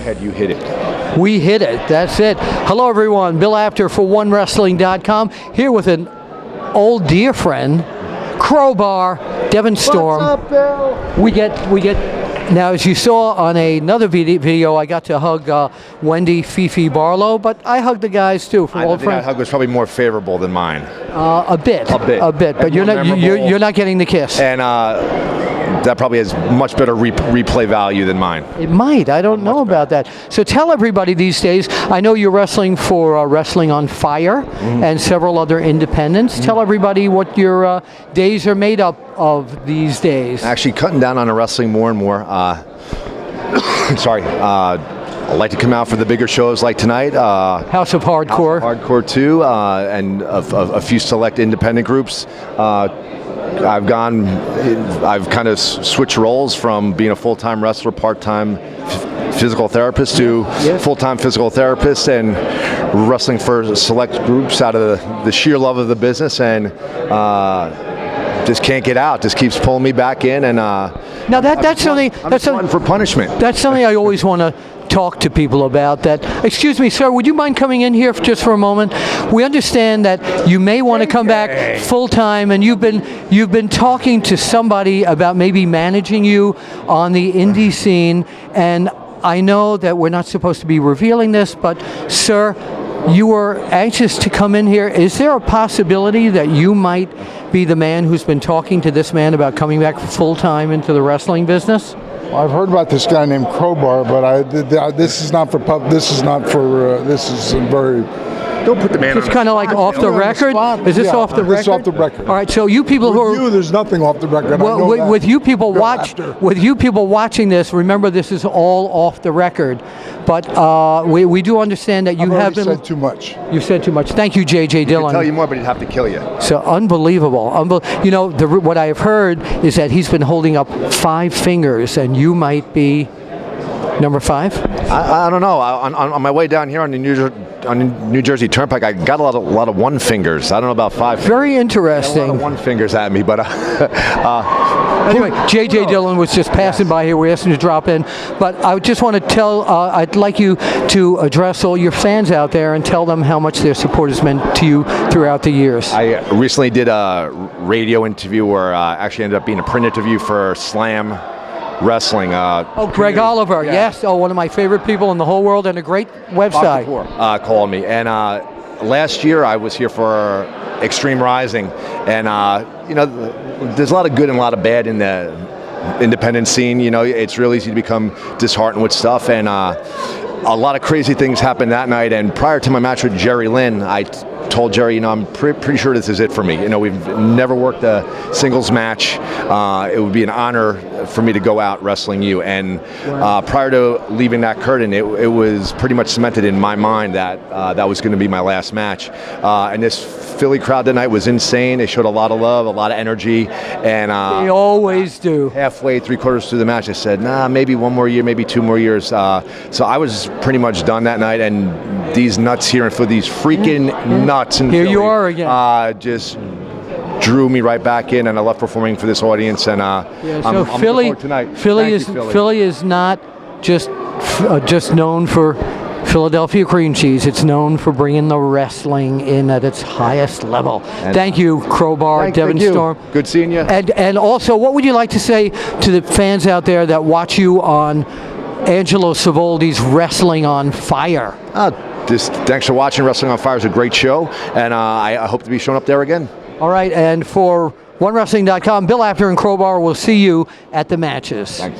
head, you hit it. We hit it. That's it. Hello, everyone. Bill Apter for OneWrestling.com, here with an old dear friend, Crowbar, Devon Storm. What's up, Bill? We get. Now, as you saw on another video, I got to hug Wendy Fifi Barlow, but I hugged the guys too. From old friends. That hug was probably more favorable than mine. A bit. But you're not getting the kiss. And that probably has much better replay value than mine. It might. I don't know about that. So tell everybody these days. I know you're wrestling for Wrestling on Fire and several other independents. Tell everybody what your days are made up of these days. Actually, cutting down on the wrestling more and more. Sorry. I like to come out for the bigger shows like tonight. House of Hardcore. House of Hardcore 2, and a few select independent groups. I've kind of switched roles from being a full-time wrestler, part-time physical therapist to full-time physical therapist, and wrestling for select groups out of the sheer love of the business, and just can't get out. Just keeps pulling me back in, and now that's something. That's something for punishment. That's something I always want to talk to people about. That, excuse me, sir, would you mind coming in here just for a moment? We understand that you may want to come back full time, and you've been talking to somebody about maybe managing you on the indie scene, and I know that we're not supposed to be revealing this, but sir, you were anxious to come in here. Is there a possibility that you might be the man who's been talking to this man about coming back full time into the wrestling business? I've heard about this guy named Crowbar, but this is not for pub. This is very. Don't put the man It's kind of like off the record. Is this off the record? This is off the record. All right. So you people there's nothing off the record. Well, with you people watching this, remember this is all off the record. But we do understand that you have been said too much. You've said too much. Thank you, J.J. Dillon. I'd tell you more, but he'd have to kill you. So unbelievable. You know, what I have heard is that he's been holding up 5 fingers, and you might be number 5. I don't know. On my way down here on the New Jersey Turnpike, I got a lot of 1 fingers. I don't know about 5. Very interesting. A lot of 1 fingers at me, but anyway, J.J. Dillon was just passing by here. We asked him to drop in, but I just want to tell. I'd like you to address all your fans out there and tell them how much their support has meant to you throughout the years. I recently did a radio interview where actually ended up being a print interview for Slam Wrestling. Greg Oliver, yes. Oh, one of my favorite people in the whole world, and a great website. Called me, and last year I was here for Extreme Rising, and you know, there's a lot of good and a lot of bad in the independent scene. You know, it's real easy to become disheartened with stuff, and a lot of crazy things happened that night. And prior to my match with Jerry Lynn, I told Jerry, you know, I'm pretty sure this is it for me. You know, we've never worked a singles match. It would be an honor for me to go out wrestling you. And prior to leaving that curtain, it was pretty much cemented in my mind that that was going to be my last match. And this Philly crowd tonight was insane. They showed a lot of love, a lot of energy, and they always do. Halfway, 3/4 through the match, I said, nah, maybe 1 more year, maybe 2 more years. So I was pretty much done that night, and these nuts here, and for these freaking nuts in here Philly, you are again. Just drew me right back in, and I love performing for this audience. And so Philly is not just known for Philadelphia cream cheese. It's known for bringing the wrestling in at its highest level. And thank you, Crowbar, Devon Storm. Good seeing you. And also, what would you like to say to the fans out there that watch you on Angelo Savoldi's Wrestling on Fire? Thanks for watching. Wrestling on Fire is a great show, and I hope to be showing up there again. All right, and for OneWrestling.com, Bill Apter and Crowbar will see you at the matches. Thanks.